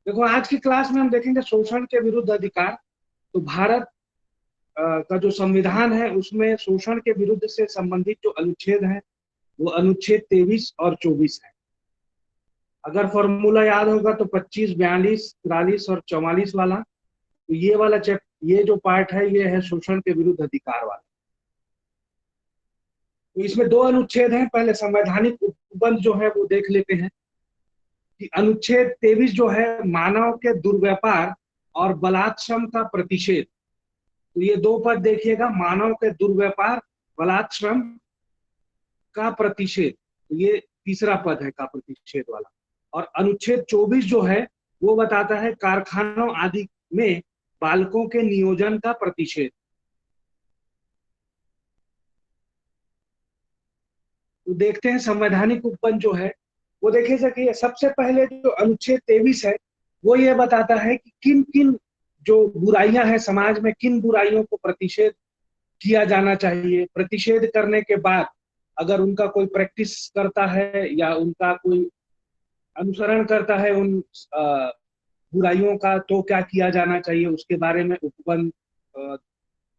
देखो, आज की क्लास में हम देखेंगे शोषण के विरुद्ध अधिकार। तो भारत का जो संविधान है उसमें शोषण के विरुद्ध से संबंधित जो अनुच्छेद है वो अनुच्छेद 23 और 24 है। अगर फॉर्मूला याद होगा तो 25, 42, 43 और 44 वाला। तो ये वाला ये जो पार्ट है ये है शोषण के विरुद्ध अधिकार वाला। तो इसमें दो अनुच्छेद हैं। पहले संवैधानिक उपबंध जो है वो देख लेते हैं कि अनुच्छेद 23 जो है मानव के दुर्व्यापार और बलात्श्रम का प्रतिषेध। तो ये दो पद देखिएगा, मानव के दुर्व्यापार, बलात्श्रम का प्रतिषेध। तो ये तीसरा पद है का प्रतिषेध वाला। और अनुच्छेद 24 जो है वो बताता है कारखानों आदि में बालकों के नियोजन का प्रतिषेध। तो देखते हैं संवैधानिक उपबंध जो है वो देखिए कि सबसे पहले जो अनुच्छेद 23 है वो ये बताता है कि किन किन जो बुराइयां हैं समाज में, किन बुराइयों को प्रतिषेध किया जाना चाहिए। प्रतिषेध करने के बाद अगर उनका कोई प्रैक्टिस करता है या उनका कोई अनुसरण करता है उन बुराइयों का, तो क्या किया जाना चाहिए, उसके बारे में उपबंध,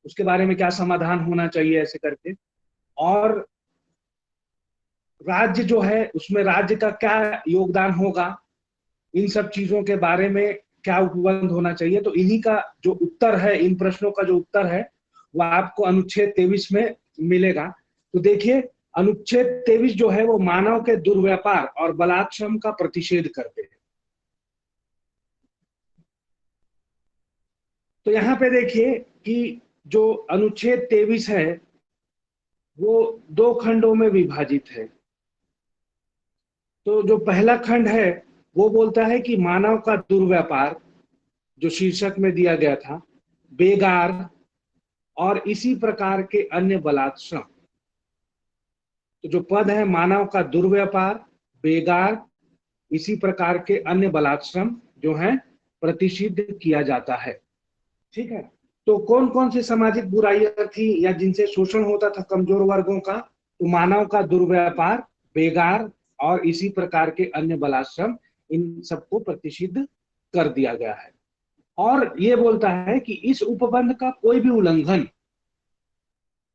उसके बारे में क्या समाधान होना चाहिए, ऐसे करके। और राज्य जो है उसमें राज्य का क्या योगदान होगा, इन सब चीजों के बारे में क्या उपबंध होना चाहिए। तो इन्हीं का जो उत्तर है, इन प्रश्नों का जो उत्तर है वो आपको अनुच्छेद 23 में मिलेगा। तो देखिए, अनुच्छेद 23 जो है वो मानव के दुर्व्यापार और बलात्श्रम का प्रतिषेध करते हैं। तो यहाँ पे देखिए कि जो अनुच्छेद 23 है वो दो खंडों में विभाजित है। तो जो पहला खंड है वो बोलता है कि मानव का दुर्व्यापार, जो शीर्षक में दिया गया था, बेगार और इसी प्रकार के अन्य बलात्श्रम। तो जो पद है मानव का दुर्व्यापार, बेगार, इसी प्रकार के अन्य बलात्श्रम जो है प्रतिषिद्ध किया जाता है। ठीक है। तो कौन कौन सी सामाजिक बुराइयां थी या जिनसे शोषण होता था कमजोर वर्गों का? तो मानव का दुर्व्यापार, बेगार और इसी प्रकार के अन्य बलाश्रम, इन सबको प्रतिषिद्ध कर दिया गया है। और ये बोलता है कि इस उपबंध का कोई भी उल्लंघन,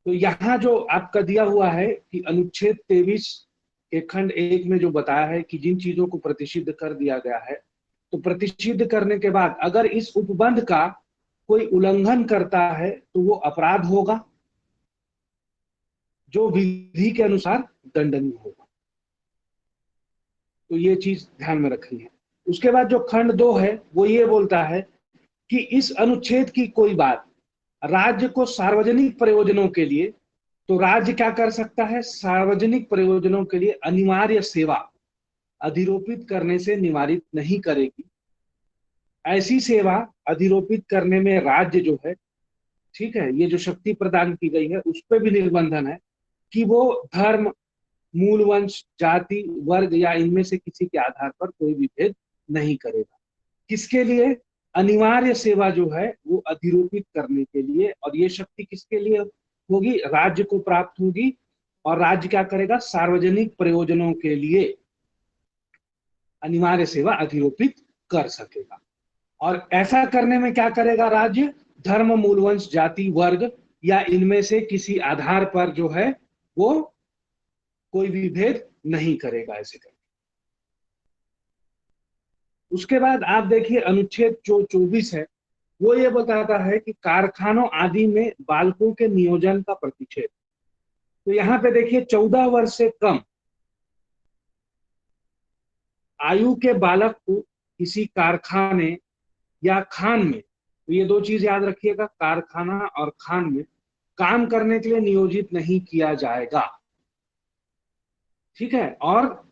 तो यहाँ जो आपका दिया हुआ है कि अनुच्छेद 23 के खंड 1 में जो बताया है कि जिन चीजों को प्रतिषिद्ध कर दिया गया है, तो प्रतिषिद्ध करने के बाद अगर इस उपबंध का कोई उल्लंघन करता है तो वो अपराध होगा जो विधि के अनुसार दंडनीय होगा। तो ये चीज ध्यान में रखनी है। उसके बाद जो खंड 2 है वो ये बोलता है कि इस अनुच्छेद की कोई बात राज्य को सार्वजनिक प्रयोजनों के लिए, तो राज्य क्या कर सकता है, सार्वजनिक प्रयोजनों के लिए अनिवार्य सेवा अधिरोपित करने से निवारित नहीं करेगी। ऐसी सेवा अधिरोपित करने में राज्य जो है, ठीक है, ये जो शक्ति प्रदान की गई है उस पर भी निर्बंधन है कि वो धर्म, मूल वंश, जाति, वर्ग या इनमें से किसी के आधार पर कोई भी भेद नहीं करेगा। किसके लिए? अनिवार्य सेवा जो है वो अधिरोपित करने के लिए। और ये शक्ति किसके लिए होगी? राज्य को प्राप्त होगी। और राज्य क्या करेगा? सार्वजनिक प्रयोजनों के लिए अनिवार्य सेवा अधिरोपित कर सकेगा। और ऐसा करने में क्या करेगा राज्य? धर्म, मूलवंश, जाति, वर्ग या इनमें से किसी आधार पर जो है वो कोई भी भेद नहीं करेगा, ऐसे करके। उसके बाद आप देखिए अनुच्छेद जो 24 है वो ये बताता है कि कारखानों आदि में बालकों के नियोजन का प्रतिषेध। तो यहाँ पे देखिए 14 वर्ष से कम आयु के बालक को किसी कारखाने या खान में, तो ये दो चीज याद रखिएगा, कारखाना और खान में काम करने के लिए नियोजित नहीं किया जाएगा। ठीक है। और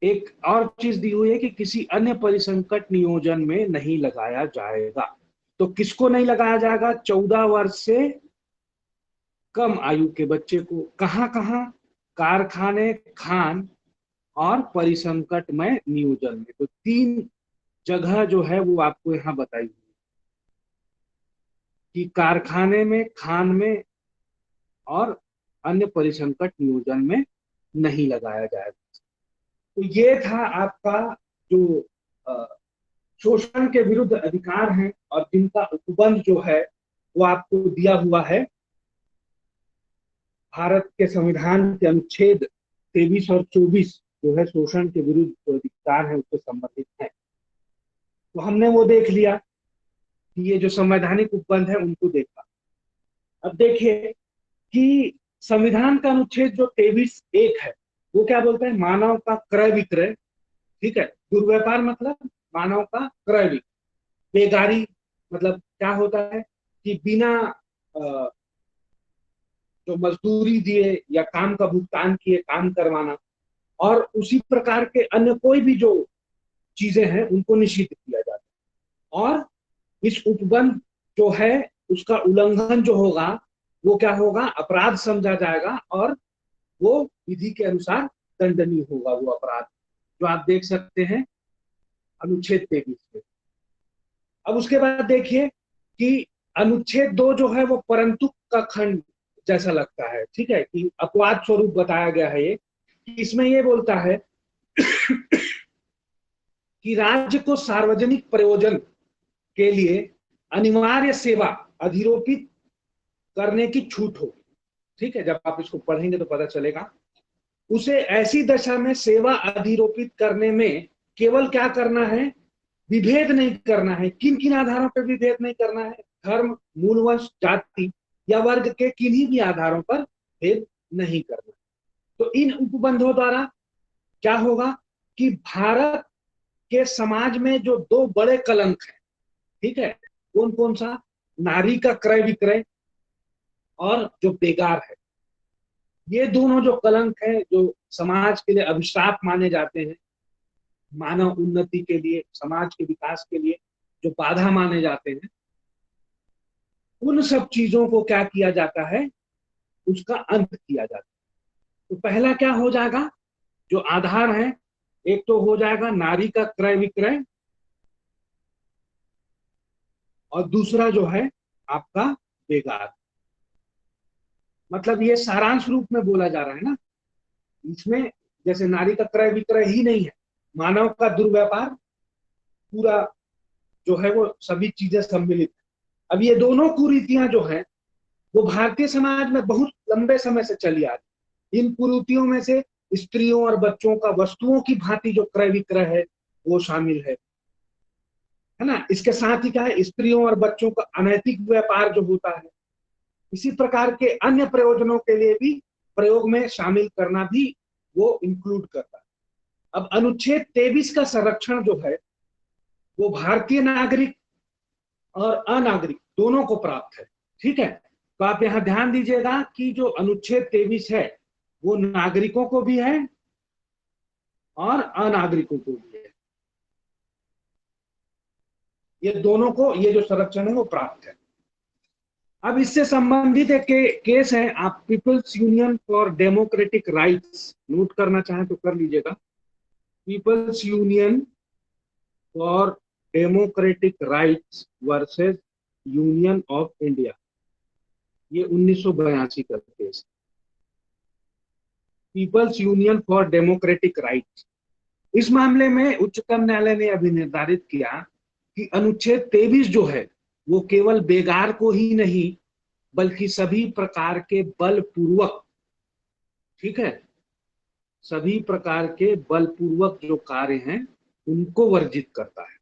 एक और चीज दी हुई है कि किसी अन्य परिसंकट नियोजन में नहीं लगाया जाएगा। तो किसको नहीं लगाया जाएगा? 14 वर्ष से कम आयु के बच्चे को। कहां कहां? कारखाने, खान और परिसंकट में नियोजन में। तो तीन जगह जो है वो आपको यहां बताई हुई कि कारखाने में, खान में और अन्य परिसंकट नियोजन में नहीं लगाया जाएगा। तो ये था आपका जो शोषण के विरुद्ध अधिकार हैं और जिनका उपबंध जो है वो आपको दिया हुआ है भारत के संविधान के अनुच्छेद 23 और 24 जो है शोषण के विरुद्ध जो अधिकार है उससे संबंधित है। तो हमने वो देख लिया कि ये जो संवैधानिक उपबंध है उनको देखा। अब देखिए कि संविधान का अनुच्छेद जो 23(1) है वो क्या बोलता है, मानव का क्रय विक्रय, ठीक है, दुर्व्यापार मतलब मानव का क्रय विक्रय, बेगारी मतलब क्या होता है कि बिना जो मजदूरी दिए या काम का भुगतान किए काम करवाना, और उसी प्रकार के अन्य कोई भी जो चीजें हैं उनको निषिद्ध किया जाता है। और इस उपबंध जो है उसका उल्लंघन जो होगा वो क्या होगा, अपराध समझा जाएगा और वो विधि के अनुसार दंडनीय होगा वो अपराध, जो आप देख सकते हैं अनुच्छेद 23 में। अब उसके बाद देखिए कि अनुच्छेद 2 जो है वो परंतु का खंड जैसा लगता है, ठीक है, कि अपवाद स्वरूप बताया गया है ये, इसमें ये बोलता है कि राज्य को सार्वजनिक प्रयोजन के लिए अनिवार्य सेवा अधिरोपित करने की छूट होगी, ठीक है, जब आप इसको पढ़ेंगे तो पता चलेगा। उसे ऐसी दशा में सेवा अधिरोपित करने में केवल क्या करना है, विभेद नहीं करना है। किन किन आधारों पर विभेद नहीं करना है, धर्म, मूलवंश, जाति या वर्ग के किन्हीं भी आधारों पर भेद नहीं करना। तो इन उपबंधों द्वारा क्या होगा कि भारत के समाज में जो दो बड़े कलंक हैं, ठीक है, कौन कौन सा, नारी का क्रय विक्रय और जो बेगार है, ये दोनों जो कलंक है जो समाज के लिए अभिशाप माने जाते हैं, मानव उन्नति के लिए, समाज के विकास के लिए जो बाधा माने जाते हैं, उन सब चीजों को क्या किया जाता है, उसका अंत किया जाता है। तो पहला क्या हो जाएगा, जो आधार है, एक तो हो जाएगा नारी का क्रय विक्रय और दूसरा जो है आपका बेगार। मतलब ये सारांश रूप में बोला जा रहा है ना, इसमें जैसे नारी का क्रय विक्रय ही नहीं है, मानव का दुर्व्यापार पूरा जो है वो सभी चीजें सम्मिलित है। अब ये दोनों कुरीतियां जो है वो भारतीय समाज में बहुत लंबे समय से चली आ रही। इन कुरीतियों में से स्त्रियों और बच्चों का वस्तुओं की भांति जो क्रय विक्रय है वो शामिल है ना। इसके साथ ही क्या है, स्त्रियों और बच्चों का अनैतिक व्यापार जो होता है, इसी प्रकार के अन्य प्रयोजनों के लिए भी प्रयोग में शामिल करना भी वो इंक्लूड करता है। अब अनुच्छेद 23 का संरक्षण जो है वो भारतीय नागरिक और अनागरिक दोनों को प्राप्त है, ठीक है। तो आप यहां ध्यान दीजिएगा कि जो अनुच्छेद 23 है वो नागरिकों को भी है और अनागरिकों को भी है, ये दोनों को ये जो संरक्षण है वो प्राप्त है। अब इससे संबंधित एक केस है, आप People's Union for Democratic Rights नोट करना चाहें तो कर लीजिएगा। People's Union for Democratic Rights versus Union of India, ये 1982 का case. People's Union for Democratic Rights, इस मामले में उच्चतम न्यायालय ने अभी निर्धारित किया कि अनुच्छेद 23 जो है वो केवल बेगार को ही नहीं बल्कि सभी प्रकार के बलपूर्वक, ठीक है, सभी प्रकार के बलपूर्वक जो कार्य हैं उनको वर्जित करता है,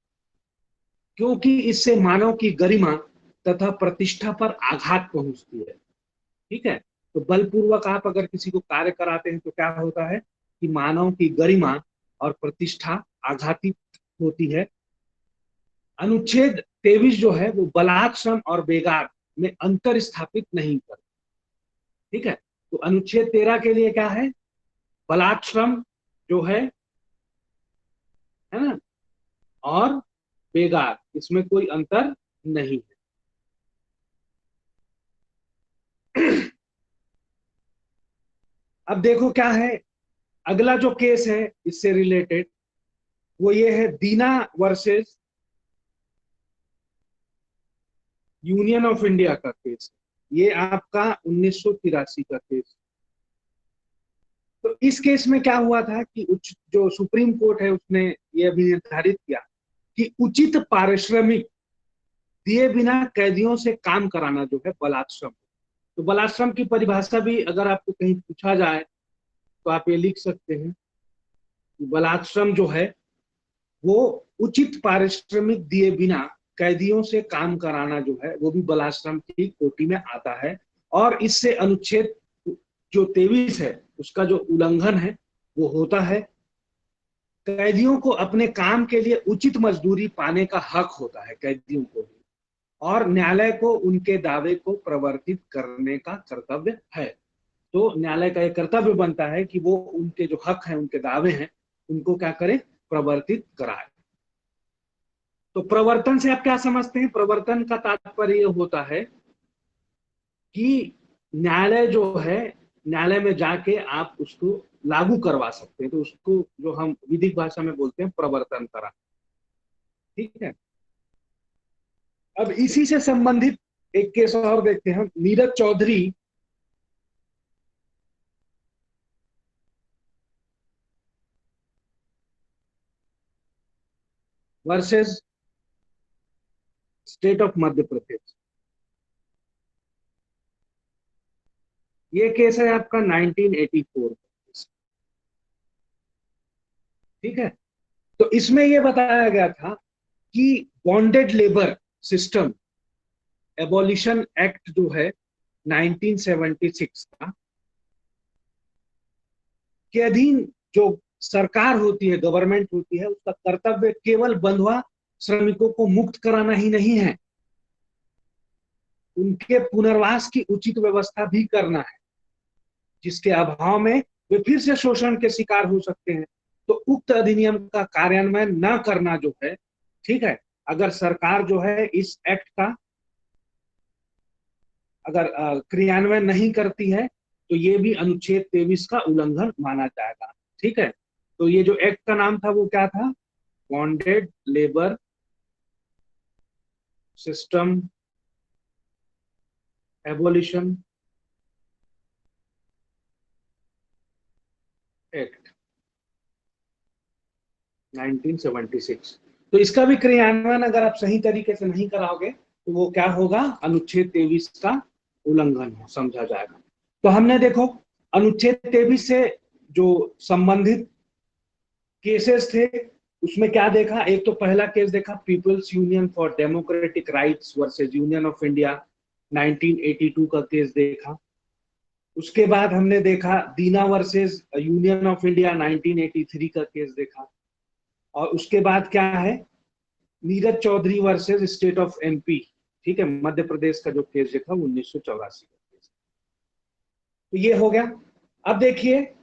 क्योंकि इससे मानव की गरिमा तथा प्रतिष्ठा पर आघात पहुंचती है, ठीक है। तो बलपूर्वक आप अगर किसी को कार्य कराते हैं तो क्या होता है कि मानव की गरिमा और प्रतिष्ठा आघातित होती है। अनुच्छेद 23 जो है वो बलात् श्रम और बेगार में अंतर स्थापित नहीं करता, ठीक है। तो अनुच्छेद 13 के लिए क्या है, बलात् श्रम जो है ना, और बेगार, इसमें कोई अंतर नहीं है। अब देखो क्या है, अगला जो केस है इससे रिलेटेड वो ये है दीना वर्सेस यूनियन ऑफ इंडिया का केस। ये आपका 1983 का केस। तो इस केस में क्या हुआ था कि उच्च जो सुप्रीम कोर्ट है उसने ये अभी निर्धारित किया कि उचित पारिश्रमिक दिए बिना कैदियों से काम कराना जो है बलात्श्रम। तो बलात्श्रम की परिभाषा भी अगर आपको कहीं पूछा जाए तो आप ये लिख सकते हैं कि बलात्श्रम जो है वो उचित पारिश्रमिक दिए बिना कैदियों से काम कराना जो है वो भी बलात्श्रम की कोटि में आता है। और इससे अनुच्छेद जो 23 है उसका जो उल्लंघन है वो होता है। कैदियों को अपने काम के लिए उचित मजदूरी पाने का हक होता है कैदियों को भी, और न्यायालय को उनके दावे को प्रवर्तित करने का कर्तव्य है। तो न्यायालय का एक कर्तव्य बनता है कि वो उनके जो हक हैं, उनके दावे हैं, उनको क्या करे, प्रवर्तित कराए। तो प्रवर्तन से आप क्या समझते हैं? प्रवर्तन का तात्पर्य होता है कि न्यायालय जो है, न्यायालय में जाके आप उसको लागू करवा सकते हैं। तो उसको जो हम विधिक भाषा में बोलते हैं प्रवर्तन करा। ठीक है। अब इसी से संबंधित एक केस और देखते हैं, Neeraj Chaudhary versus state of Madhya Pradesh. ये केस है आपका 1984। ठीक है। तो इसमें यह बताया गया था कि bonded labour system abolition act जो है 1976 का के अधीन जो सरकार होती है, गवर्नमेंट होती है, उसका कर्तव्य केवल बंधुआ श्रमिकों को मुक्त कराना ही नहीं है, उनके पुनर्वास की उचित व्यवस्था भी करना है, जिसके अभाव में वे फिर से शोषण के शिकार हो सकते हैं। तो उक्त अधिनियम का कार्यान्वयन न करना जो है, ठीक है, अगर सरकार जो है इस एक्ट का अगर क्रियान्वयन नहीं करती है तो ये भी अनुच्छेद 23 का उल्लंघन माना जाएगा। ठीक है। तो ये जो एक्ट का नाम था वो क्या था? Bonded labour system abolition act 1976। तो इसका भी क्रियान्वयन अगर आप सही तरीके से नहीं कराओगे तो वो क्या होगा? अनुच्छेद 23 का उल्लंघन समझा जाएगा। तो हमने देखो अनुच्छेद 23 से जो संबंधित केसेस थे उसमें क्या देखा? एक तो पहला केस देखा People's Union for Democratic Rights versus Union of India 1982 का केस देखा। उसके बाद हमने देखा Dina versus Union of India 1983 का केस देखा। और उसके बाद क्या है? Neeraj Chaudhary versus state of MP, ठीक है, मध्य प्रदेश का जो केस देखा 1984 का केस। तो ये हो गया। अब देखिए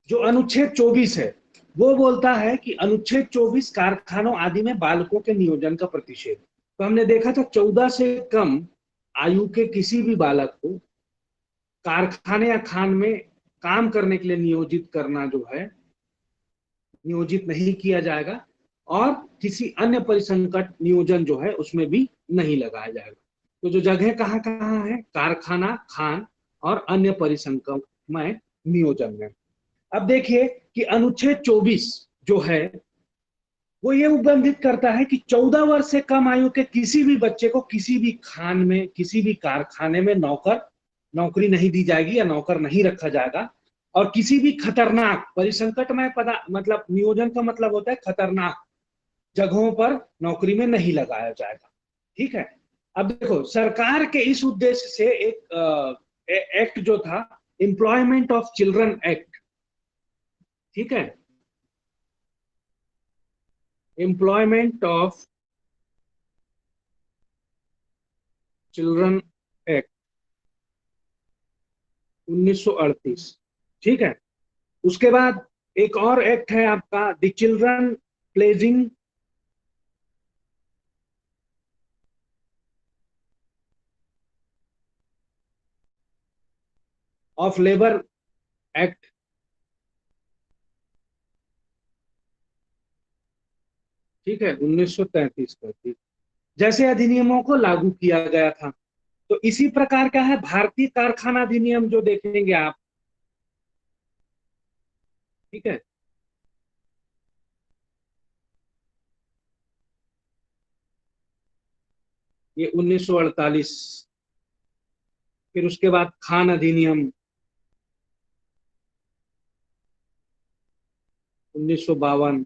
जो अनुच्छेद 24 है वो बोलता है कि अनुच्छेद 24 कारखानों आदि में बालकों के नियोजन का प्रतिषेध। तो हमने देखा था 14 से कम आयु के किसी भी बालक को कारखाने या खान में काम करने के लिए नियोजित करना जो है, नियोजित नहीं किया जाएगा, और किसी अन्य परिसंकट नियोजन जो है उसमें भी नहीं लगाया जाएगा। तो जो जगह कहाँ कहाँ है? कारखाना, खान और अन्य परिसंकट में नियोजन में। अब देखिए कि अनुच्छेद 24 जो है वो ये उल्लंघित करता है कि 14 वर्ष से कम आयु के किसी भी बच्चे को किसी भी खान में, किसी भी कारखाने में नौकरी नहीं दी जाएगी या नौकर नहीं रखा जाएगा। और किसी भी खतरनाक परिसंकट में मतलब नियोजन का मतलब होता है खतरनाक जगहों पर नौकरी में नहीं लगाया जाएगा। ठीक है। अब देखो सरकार के इस उद्देश्य से एक एक्ट जो था एम्प्लॉयमेंट ऑफ चिल्ड्रन एक्ट, ठीक है, एम्प्लॉयमेंट ऑफ चिल्ड्रन एक्ट 1938, ठीक है। उसके बाद एक और एक्ट है आपका the children pledging of labour act, ठीक है, 1933 का। ठीक, जैसे अधिनियमों को लागू किया गया था। तो इसी प्रकार का है भारतीय कारखाना अधिनियम जो देखेंगे आप, ठीक है, ये 1948। फिर उसके बाद खान अधिनियम 1952।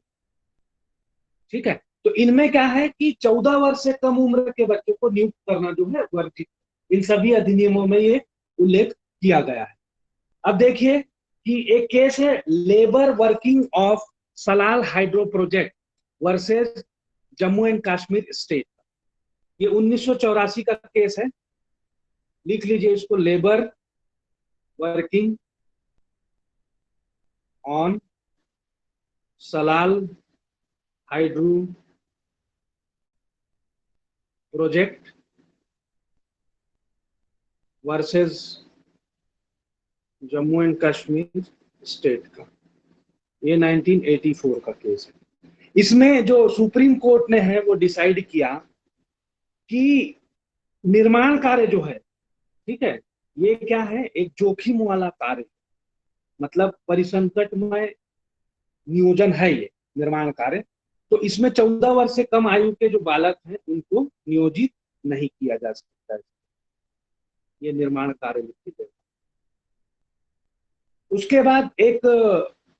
ठीक है। तो इनमें क्या है कि 14 वर्ष से कम उम्र के बच्चों को नियुक्त करना जो है वर्जित, इन सभी अधिनियमों में ये उल्लेख किया गया है। अब देखिए कि एक केस है labour working of Salal hydro project versus Jammu and Kashmir state. ये 1984 का केस है। लिख लीजिए इसको, labour working on Salal hydro project versus Jammu and Kashmir state का। ये 1984 का केस है। इसमें जो सुप्रीम कोर्ट ने है वो डिसाइड किया कि निर्माण कार्य जो है, ठीक है, ये क्या है, एक जोखिम वाला कार्य, मतलब परिसंकटमय नियोजन है ये निर्माण कार्य। तो इसमें 14 वर्ष से कम आयु के जो बालक हैं उनको नियोजित नहीं किया जा सकता है, ये निर्माण कार्य लिखित है। उसके बाद एक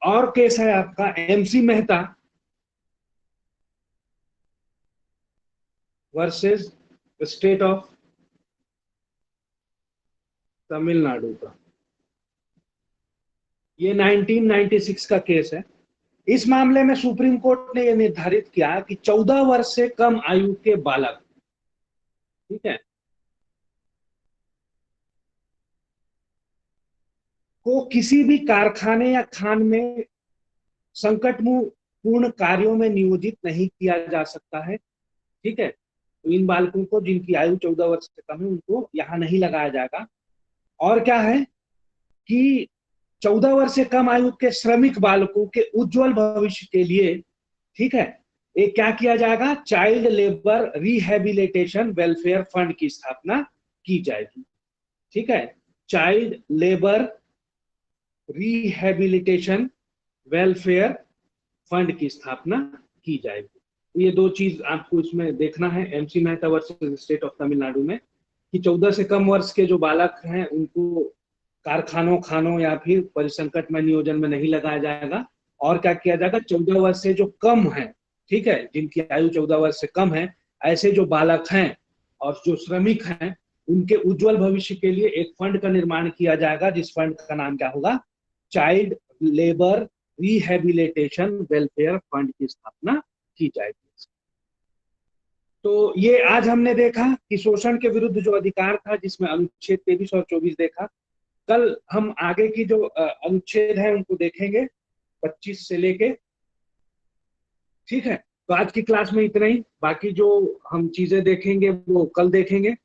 और केस है आपका MC Mehta versus state of Tamil Nadu का। ये 1996 का केस है। इस मामले में सुप्रीम कोर्ट ने यह निर्धारित किया कि 14 वर्ष से कम आयु के बालक, ठीक है, को किसी भी कारखाने या खान में संकटपूर्ण कार्यों में नियोजित नहीं किया जा सकता है। ठीक है। तो इन बालकों को जिनकी आयु 14 वर्ष से कम है उनको यहां नहीं लगाया जाएगा। और क्या है कि 14 वर्ष से कम आयु के श्रमिक बालकों के उज्जवल भविष्य के लिए, ठीक है, ये क्या किया जाएगा, child labour rehabilitation welfare fund की स्थापना की जाएगी। ठीक है, child labour rehabilitation welfare fund की स्थापना की जाएगी। तो ये दो चीज आपको इसमें देखना है MC Mehta versus state of Tamil Nadu में, कि 14 से कम वर्ष के जो बालक हैं उनको कारखानों, खानों या फिर परिसंकट में नियोजन में नहीं लगाया जाएगा। और क्या किया जाएगा, 14 वर्ष से जो कम है, ठीक है, जिनकी आयु 14 वर्ष से कम है, ऐसे जो बालक हैं और जो श्रमिक हैं उनके उज्जवल भविष्य के लिए एक फंड का निर्माण किया जाएगा, जिस फंड का नाम क्या होगा, child labour rehabilitation welfare fund की स्थापना की जाएगी। तो ये आज हमने देखा कि शोषण के विरुद्ध जो अधिकार था, जिसमें अनुच्छेद 23 और 24 देखा। कल हम आगे की जो अनुच्छेद है उनको देखेंगे 25 से लेके। ठीक है, तो आज की क्लास में इतना ही, बाकी जो हम चीजें देखेंगे वो कल देखेंगे।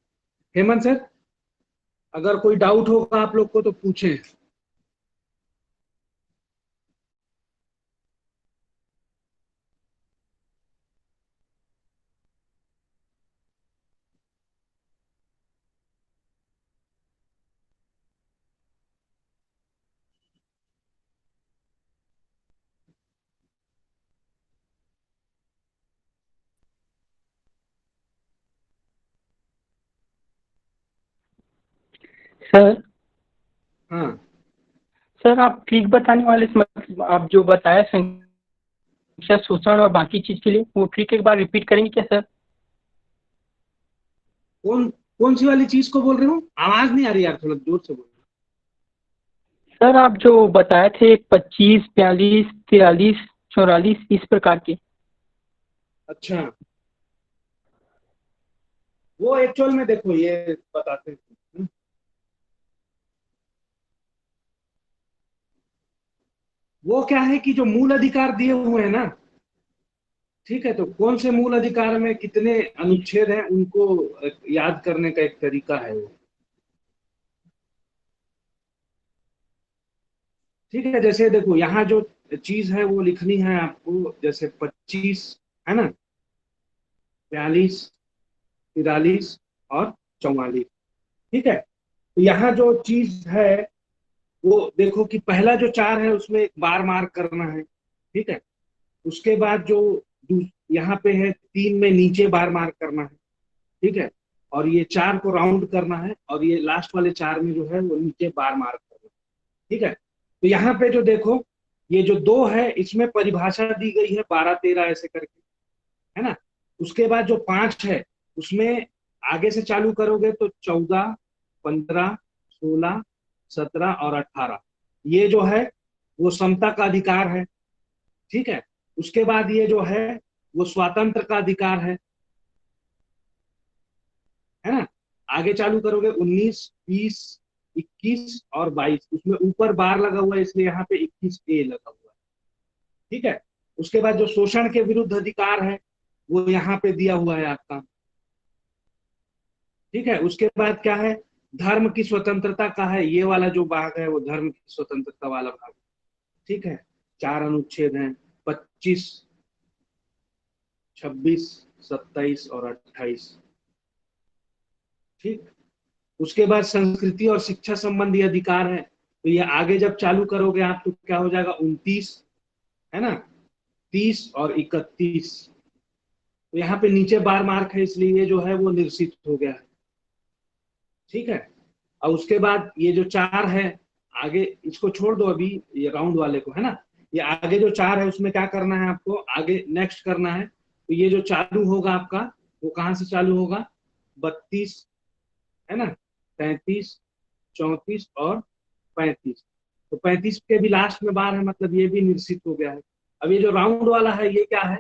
हेमंत सर, अगर कोई डाउट होगा आप लोग को तो पूछें। सर हाँ सर आप ट्रिक बताने वाले मतलब आप जो बताया संख्या शोषण और बाकी चीज के लिए, वो ट्रिक एक बार रिपीट करेंगे क्या सर? कौन कौन सी वाली चीज को बोल रहे हो, आवाज नहीं आ रही यार, थोड़ा जोर से बोलो। सर आप जो बताए थे 25, 42, 43, 44 इस प्रकार के। अच्छा, वो एक्चुअल में देखो ये बताते हैं। वो क्या है कि जो मूल अधिकार दिए हुए हैं ना, ठीक है, तो कौन से मूल अधिकार में कितने अनुच्छेद हैं उनको याद करने का एक तरीका है वो। ठीक है, जैसे देखो यहाँ जो चीज है वो लिखनी है आपको, जैसे 25 है ना, 42, 43 और 44। ठीक है, तो यहाँ जो चीज है वो देखो कि पहला जो चार है उसमें एक बार मार्क करना है। ठीक है, उसके बाद जो यहाँ पे है 3 में नीचे बार मार्क करना है। ठीक है, और ये 4 को राउंड करना है, और ये लास्ट वाले 4 में जो है वो नीचे बार मार्क करना है। ठीक है, तो यहाँ पे जो देखो, ये जो 2 है इसमें परिभाषा दी गई है 12 13 ऐसे करके, है ना। उसके बाद जो 5 है उसमें आगे से चालू करोगे तो 14 15 16 17 और 18, ये जो है वो समता का अधिकार है। ठीक है, उसके बाद ये जो है वो स्वातंत्र का अधिकार है ना। आगे चालू करोगे 19 20 21 और 22, उसमें ऊपर बार लगा हुआ है इसलिए यहाँ पे 21A लगा हुआ है। ठीक है, उसके बाद जो शोषण के विरुद्ध अधिकार है वो यहाँ पे दिया हुआ है आपका। ठीक है, उसके बाद क्या है, धर्म की स्वतंत्रता का है, ये वाला जो भाग है वो धर्म की स्वतंत्रता वाला भाग। ठीक है, 4 अनुच्छेद हैं, 25 26 27 और 28। ठीक, उसके बाद संस्कृति और शिक्षा संबंधी अधिकार है, तो ये आगे जब चालू करोगे आप तो क्या हो जाएगा, 29, है ना, 30 और 31। तो यहाँ पे नीचे बार मार्क है इसलिए ये जो है वो निरसित हो गया है। ठीक है, और उसके बाद ये जो 4 है आगे, इसको छोड़ दो अभी, ये राउंड वाले को, है ना। ये आगे जो 4 है उसमें क्या करना है आपको, आगे नेक्स्ट करना है। तो ये जो चालू होगा आपका वो कहाँ से चालू होगा, 32, है ना, 33 34 और 35। तो 35 के भी लास्ट में बार है, मतलब ये भी निश्चित हो गया है। अब ये जो राउंड वाला है ये क्या है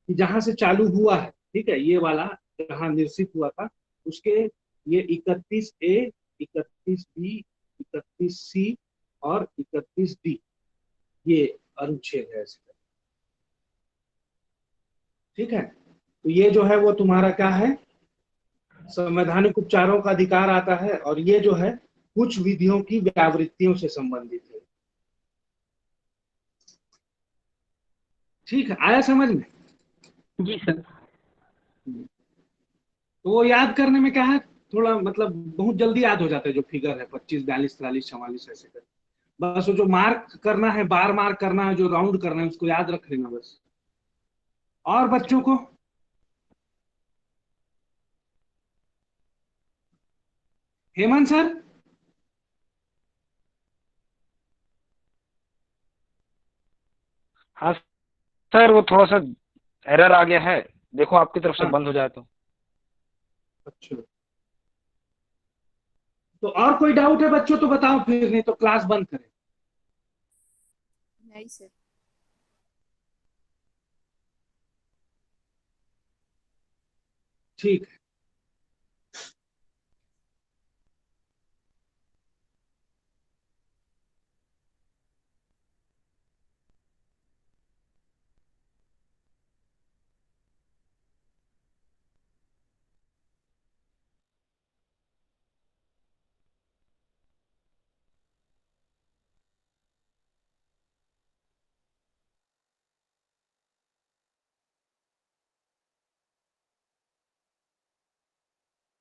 कि जहां से चालू हुआ है, ठीक है, ये वाला जहां निश्चित हुआ था उसके, ये 31A 31B 31C और 31D, ये अनुच्छेद है इसका। ठीक है, तो ये जो है वो तुम्हारा क्या है, संवैधानिक उपचारों का अधिकार आता है, और ये जो है कुछ विधियों की व्यावृत्तियों से संबंधित है। ठीक है, आया समझ में। जी सर। तो वो याद करने में क्या है, थोड़ा मतलब बहुत जल्दी याद हो जाता है, जो फिगर है 25 42 43 44 ऐसे कर, बस वो जो मार्क करना है, बार मार्क करना है, जो राउंड करना है उसको याद रख लेना बस। और बच्चों को, हेमंत सर। हाँ सर, वो थोड़ा सा एरर आ गया है, देखो आपकी तरफ से हाँ, बंद हो जाए तो। अच्छा, तो और कोई डाउट है बच्चों तो बताओ, फिर नहीं तो क्लास बंद करें। नहीं सर। ठीक है।